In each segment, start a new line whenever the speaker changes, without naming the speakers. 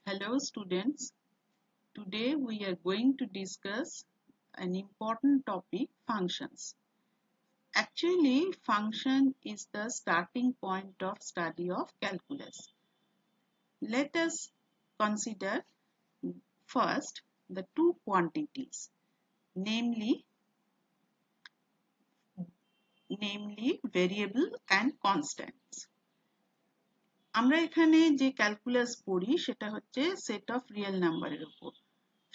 Hello students, today we are going to discuss an important topic, functions. Actually, function is the starting point of study of calculus. Let us consider first the two quantities, namely variable and constants. আমরা এখানে যে calculus পড়ি সেটা হচ্ছে set of real নাম্বারের উপর।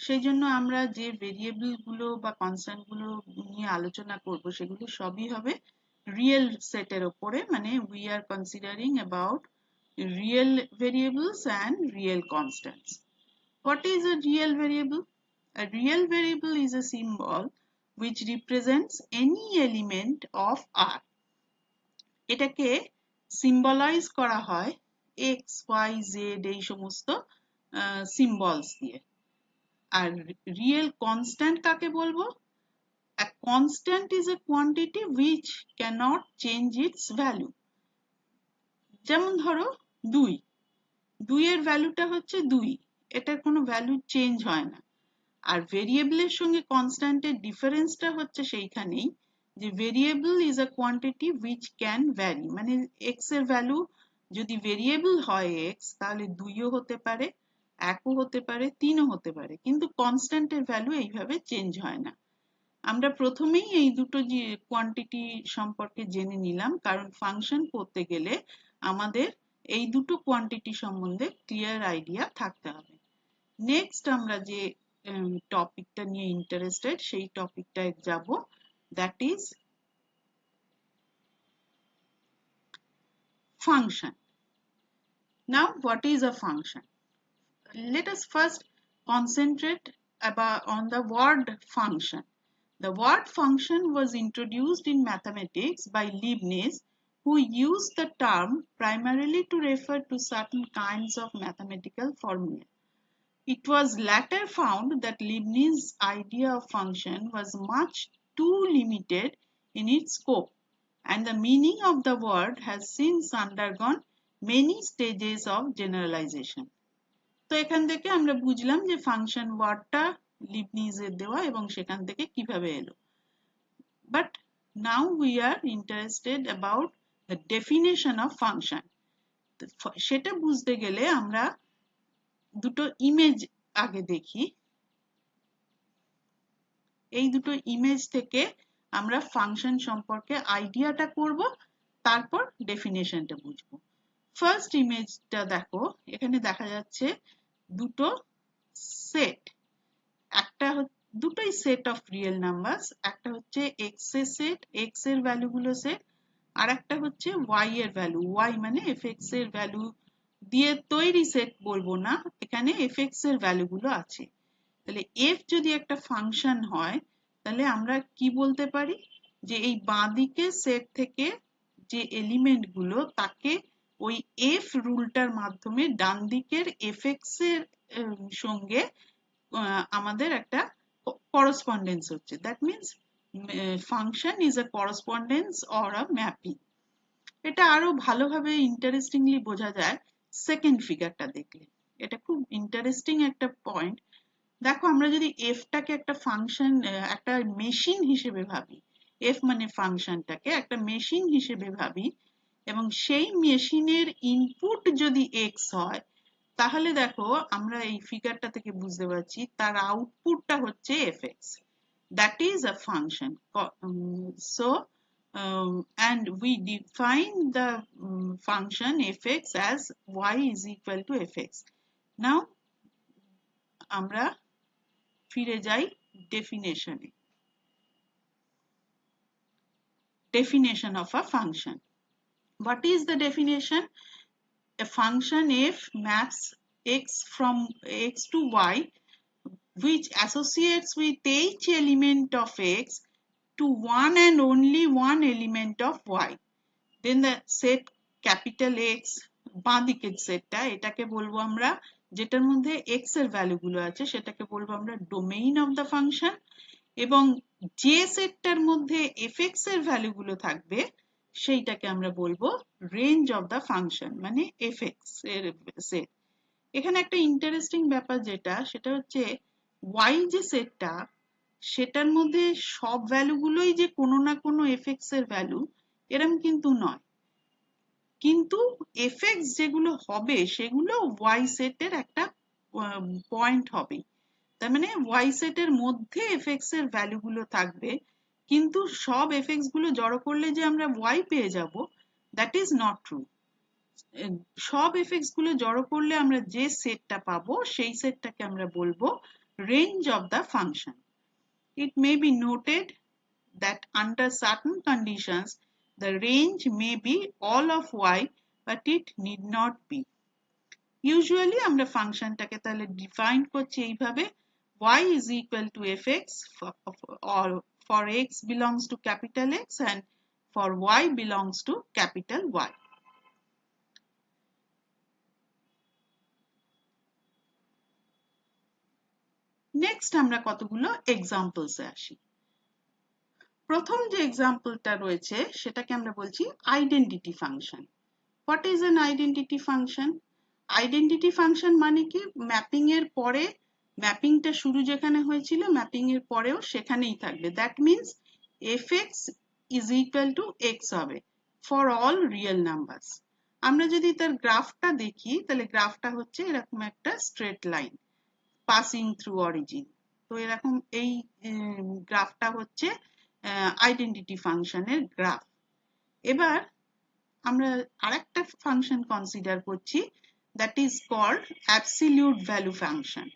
সেই জন্য আমরা যে ভেরিয়েবল গুলো বা কনস্ট্যান্ট গুলো নিয়ে আলোচনা করব সেগুলো সবই হবে রিয়েল সেটের উপরে, মানে we are considering about real variables and real constants. What is a real variable? A real variable is a symbol which represents any element of R. এটাকে সিম্বলাইজ করা হয় x, y, z এই সমস্ত symbols দিয়ে। আর real constant কাকে বলবো? A constant is a quantity which cannot change its value. যেমন ধরো 2 এর ভ্যালুটা হচ্ছে 2, এটার কোনো ভ্যালু চেঞ্জ হয় না। আর ভেরিয়েবলের সঙ্গে কনস্ট্যান্টের ডিফারেন্সটা হচ্ছে সেইখানেই যে variable is a quantity which can vary, মানে x এর ভ্যালু যদি ভেরিয়েবল হয় x তাহলে 2ও হতে পারে, 1ও হতে পারে, 3ও হতে পারে, কিন্তু কনস্ট্যান্টের ভ্যালু এইভাবে চেঞ্জ হয় না। আমরা প্রথমেই এই দুটো কোয়ান্টিটি সম্পর্কে জেনে নিলাম, কারণ ফাংশন করতে গেলে আমাদের এই দুটো কোয়ান্টিটি সম্বন্ধে ক্লিয়ার আইডিয়া থাকতে হবে। নেক্সট আমরা যে টপিকটা নিয়ে ইন্টারেস্টেড সেই টপিকটায় যাব, that is function. Now, what is a function? Let us first concentrate on the word function. The word function was introduced in mathematics by Leibniz, who used the term primarily to refer to certain kinds of mathematical formulae. It was later found that Leibniz's idea of function was much too limited in its scope, and the meaning of the word has since undergone many stages of generalization. তো এখান থেকে আমরা বুঝলাম যে function ওয়ার্ডটা লিবনিজের দেওয়া এবং সেখান থেকে কিভাবে এলো। But now we are interested about the definition of function. সেটা বুঝতে গেলে আমরা দুটো ইমেজ আগে দেখি। এই দুটো ইমেজ থেকে আমরা ফাংশন সম্পর্কে আইডিয়াটা করব, তারপর ডেফিনেশনটা বুঝবো। ফার্স্ট ইমেজটা দেখো, এখানে দেখা যাচ্ছে দুটো সেট, দুটোই সেট অফ রিয়েল নাম্বারস, একটা হচ্ছে এক্স এর সেট, এক্স এর ভ্যালুগুলো সেট, আর একটা হচ্ছে ওয়াই এর ভ্যালু, ওয়াই মানে এফএক্স এর ভ্যালু দিয়ে তৈরি সেট বলবো না, এখানে এফএক্স এর ভ্যালুগুলো আছে। তাহলে এফ যদি একটা ফাংশন হয় তাহলে আমরা কি বলতে পারি যে এই বাঁদিকে সেট থেকে যে এলিমেন্ট গুলো তাকে ওই এফ রুলটার মাধ্যমে ডান দিকের এফএক্স এর সঙ্গে আমাদের একটা করসপন্ডেন্স হচ্ছে। That means function is a correspondence or a mapping. এটা আরো ভালোভাবে ইন্টারেস্টিংলি বোঝা যায় সেকেন্ড ফিগারটা দেখলে। এটা খুব ইন্টারেস্টিং একটা পয়েন্ট। দেখো, আমরা যদি এফটাকে একটা ফাংশন, একটা মেশিন হিসেবে ভাবি, এফ মানে ফাংশনটাকে একটা মেশিন হিসেবে ভাবি, এবং সেই মেশিনের ইনপুট যদি এক্স হয়, তাহলে দেখো আমরা এই ফিগারটা থেকে বুঝতে পারছি তার আউটপুটটা হচ্ছে FX. That is a function. So and we define the function fx as y is equal to fx. Now আমরা ফিরে যাই ডেফিনেশনে। Definition of a function. What is the definition? A function f maps x from x to y, which associates with each element of x to one and only one element of y. Then the set capital X, বাঁদিকের সেটটা, এটাকে বলবো আমরা, যেটার মধ্যে x এর ভ্যালুগুলো আছে সেটাকে বলবো আমরা ডোমেইন অফ দ্য ফাংশন, এবং যে সেটটার মধ্যে fx এর ভ্যালুগুলো থাকবে সেইটাকে আমরা বলবো রেঞ্জ অফ দ্য ফাংশন, মানে fx এর সেট। এখানে একটা ইন্টারেস্টিং ব্যাপার সেটা হচ্ছে y যে সেটটা সেটার মধ্যে সব ভ্যালুগুলোই যে কোনো না কোনো fx এর ভ্যালু এরম কিন্তু নয়, কিন্তু fx যেগুলো হবে সেগুলো y সেটের একটা পয়েন্ট হবে। তার মানে y সেটের মধ্যে fx এর ভ্যালুগুলো থাকবে, কিন্তু সব fx গুলো জড়ো করলে যে আমরা y পেয়ে যাব, দ্যাট ইজ নট ট্রু। সব fx গুলো জড়ো করলে আমরা যে সেটটা পাবো সেই সেটটাকে আমরা বলবো range of the function. It may be noted that under certain conditions the range may be all of y, but it need not be. Usually আমরা ফাংশনটাকে তাহলে ডিফাইন করছি এইভাবে, y is equal to fx for x belongs to capital X and for y belongs to capital Y. Next আমরা কতগুলো examples এ আসি। প্রথম যে এক্সাম্পলটা রয়েছে সেটাকে আমরা বলছি identity function. What is an identity function? Identity function মানে কি, ম্যাপিং এর পরে, ম্যাপিংটা শুরু যেখানে হয়েছিল ম্যাপিং এর পরেও সেখানেই থাকবে। That means fx is equal to x হবে ফর অল রিয়েল নাম্বারস। আমরা যদি তার গ্রাফটা দেখি তাহলে গ্রাফটা হচ্ছে এরকম একটা straight line passing through origin. তো এরকম এই গ্রাফটা হচ্ছে আইডেন্টিটি ফাংশনের গ্রাফ। এবার আমরা আরেকটা ফাংশন কনসিডার করছি, that is called absolute value function,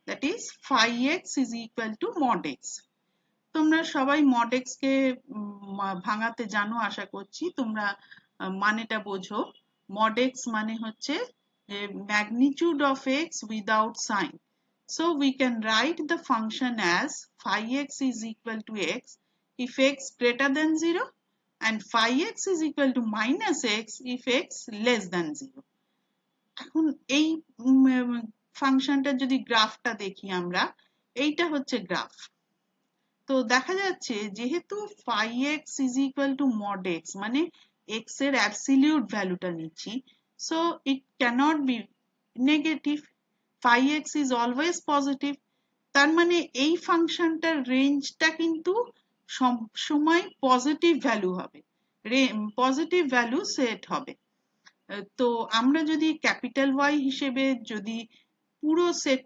that is phi x is equal to mod x. তোমরা সবাই mod x কে ভাঙাতে জানো আশা করছি, তোমরা মানেটা বোঝো। mod x মানে হচ্ছে magnitude of x without sign. So we can write the function as phi x is equal to x if x greater than 0 and phi x is equal to minus x if x less than 0. এখন এই ফাংশনটার যদি গ্রাফটা দেখি আমরা, এইটা হচ্ছে graph. তো দেখা যাচ্ছে যেহেতু phi x is equal to mod x মানে x এর অ্যাবসলিউট ভ্যালুটা নিচ্ছি, so it cannot be negative. phi x is always positive. তার মানে এই ফাংশনটার রেঞ্জটা কিন্তু সব সময় পজিটিভ ভ্যালু হবে, পজিটিভ ভ্যালু সেট হবে। তো আমরা যদি ক্যাপিটাল Y হিসেবে যদি পুরো সেট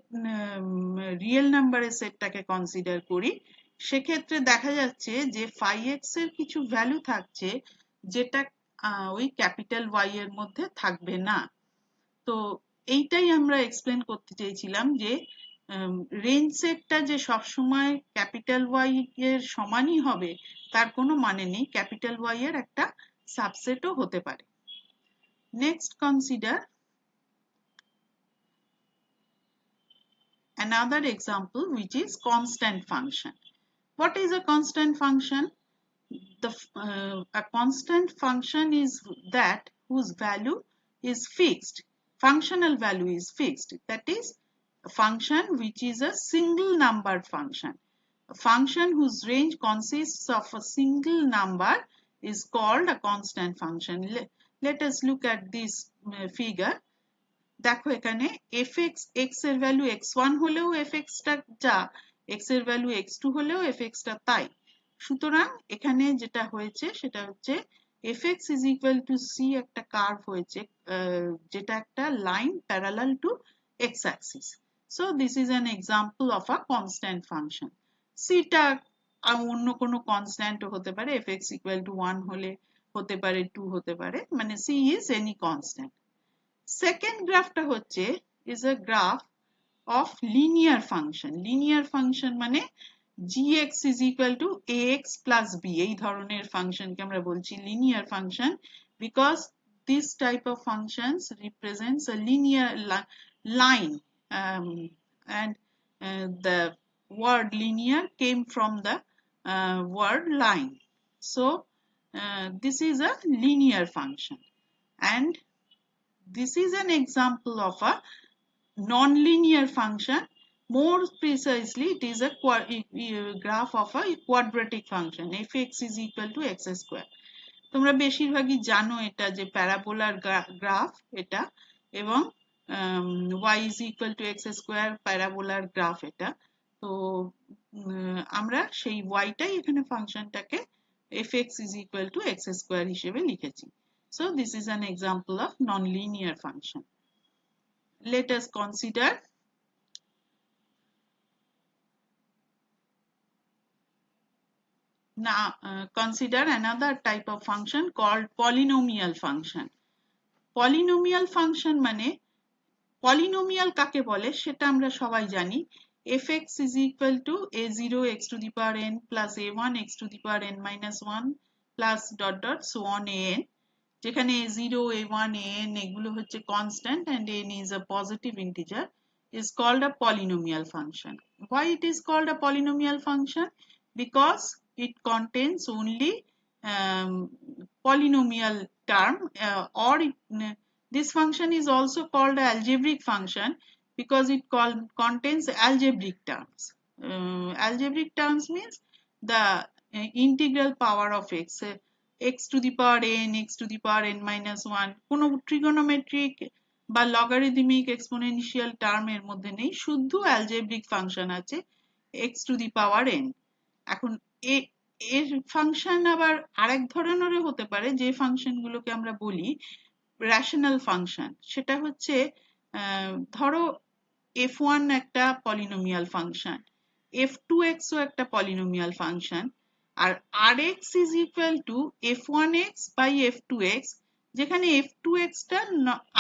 রিয়েল নাম্বারের সেটটাকে কনসিডার করি, সেক্ষেত্রে দেখা যাচ্ছে যে phi x এর কিছু ভ্যালু থাকছে যেটা ওই ক্যাপিটাল Y এর মধ্যে থাকবে না। তো এইটাই আমরা এক্সপ্লেন করতে চেয়েছিলাম যে রেঞ্জ সেটটা যে সবসময় ক্যাপিটাল Y এর সমানই হবে তার কোনো মানে নেই, ক্যাপিটাল Y এর একটা সাবসেটও হতে পারে। Next, consider another example, which is constant function. What is a constant function? A constant function is that whose value is fixed. Functional value is fixed. That is a function which is a single number function. A function whose range consists of a single number is called a constant function. Let us look at this figure. দেখো এখানে fx, x এর value x1 হলেও fx টা যা, x এর value x2 হলেও fx টা তাই। সুতরাং এখানে যেটা হয়েছে সেটা হচ্ছে fx is equal to c একটা কার্ভ হয়েছে, যেটা একটা line parallel to x axis. So this is an example of a constant function. c টা অন্য কোনো কনস্ট্যান্টও হতে পারে, fx equal to 1 হলে হতে পারে, 2 হতে পারে, মানে c is any constant. Second গ্রাফটা হচ্ছে is a graph of linear function. Linear function মানে gx is equal to ax plus b, এই ধরনের ফাংশনকে আমরা বলছি linear function because this type of functions represents a linear line, and the word linear came from the word line. So this is a linear function, and this is an example of a non-linear function. More precisely, it is a graph of a quadratic function. Fx is equal to x square. তোমরা বেশিরভাগই জানো এটা যে প্যারাবোলার graph এটা, এবং y is equal to x square প্যারাবোলার graph এটা তো আমরা সেই y টাই এখানে ফাংশনটাকে fx is equal to x square হিসেবে লিখেছি so this is an example of non-linear function let us consider now consider another type of function called polynomial function polynomial function মানে polynomial কাকে বলে সেটা আমরা সবাই জানি fx is equal to a0 x to the power n plus a1 x to the power n minus 1 plus dot dot so on an যেখানে a0 a1 an এগুলো হচ্ছে constant and n is a positive integer is called a polynomial function why it is called a polynomial function because it contains only polynomial term or this function is also called an algebraic function because it contains algebraic terms. Algebraic terms means the integral power of x, x to the power n, x to the power n minus 1. কোনো trigonometric বা logarithmic exponential term এর মধ্যে নেই শুধু algebraic function আছে x to the power n. এখন এর function আবার আরেক ধরনেরও হতে পারে যে ফাংশনগুলোকে আমরা বলি rational function সেটা হচ্ছে ধরো f1 একটা polynomial function f2x ও একটা polynomial function R rx is equal to f1x by f2x যেখানে f2x টা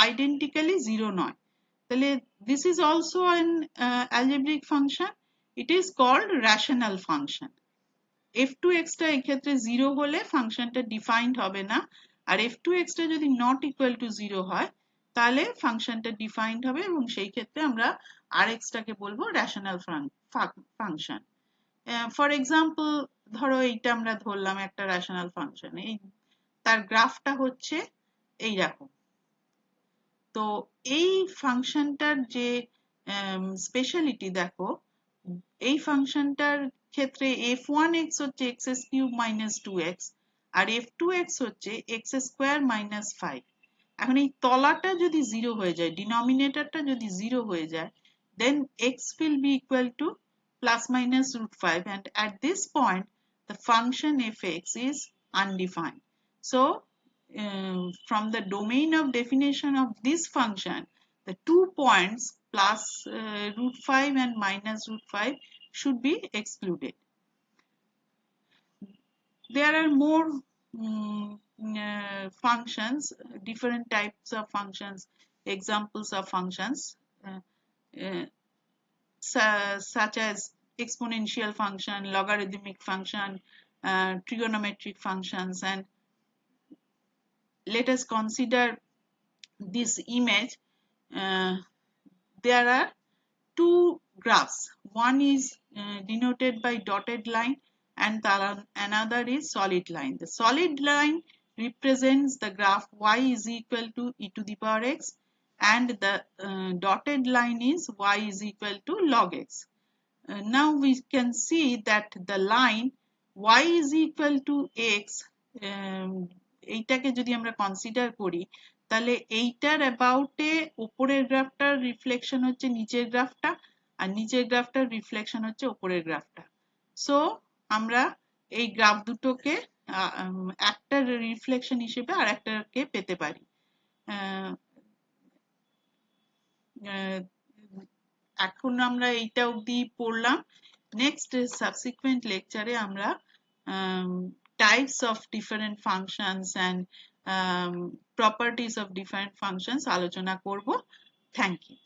identically 0 নয় তাহলে this is also an algebraic function it is called rational function f2x টা এই ক্ষেত্রে 0 হলে ফাংশনটা ডিফাইন্ড হবে না আর f2x টা যদি not equal to 0 হয় তাহলে ফাংশনটা ডিফাইন্ড হবে এবং সেই ক্ষেত্রে আমরা rx টাকে বলবো রেশনাল ফাংশন ফর এক্সাম্পল ধরো এইটা আমরা ধরলাম একটা রেশনাল ফাংশন এই তার গ্রাফটা হচ্ছে এই রকম তো এই ফাংশনটার যে স্পেশালিটি দেখো এই ফাংশনটার ক্ষেত্রে f1x হচ্ছে x cube minus 2x আর f2x হচ্ছে x square minus 5 এখন এই তলাটা যদি 0 হয়ে যায় ডিনোমিনেটরটা যদি 0 হয়ে যায় then x will be equal to plus minus root 5 and at this point the function fx is undefined so from the domain of definition of this function the 2 points plus root 5 and minus root 5 should be excluded. There are more functions, different types of functions, examples of functions such as exponential function, logarithmic function, trigonometric functions and let us consider this image. There are two graphs. One is denoted by dotted line and another is solid line. The solid line represents the graph y is equal to e to the power x and the dotted line is y is equal to log x. Now we can see that the line y is equal to x এইটাকে যদি আমরা consider করি তাহলে এইটার অ্যাবাউটে উপরের গ্রাফটার reflection হচ্ছে নিচের গ্রাফটা আর নিচের গ্রাফটার রিফ্লেকশন হচ্ছে উপরের গ্রাফটা সো আমরা এই গ্রাফ দুটোকে একটা রিফ্লেকশন হিসেবে আর একটাকে পেতে পারি এখন আমরা এইটা অবধি পড়লাম নেক্সট সাবসিকুয়েন্ট লেকচারে আমরা types of different functions and properties of different functions আলোচনা করব থ্যাংক ইউ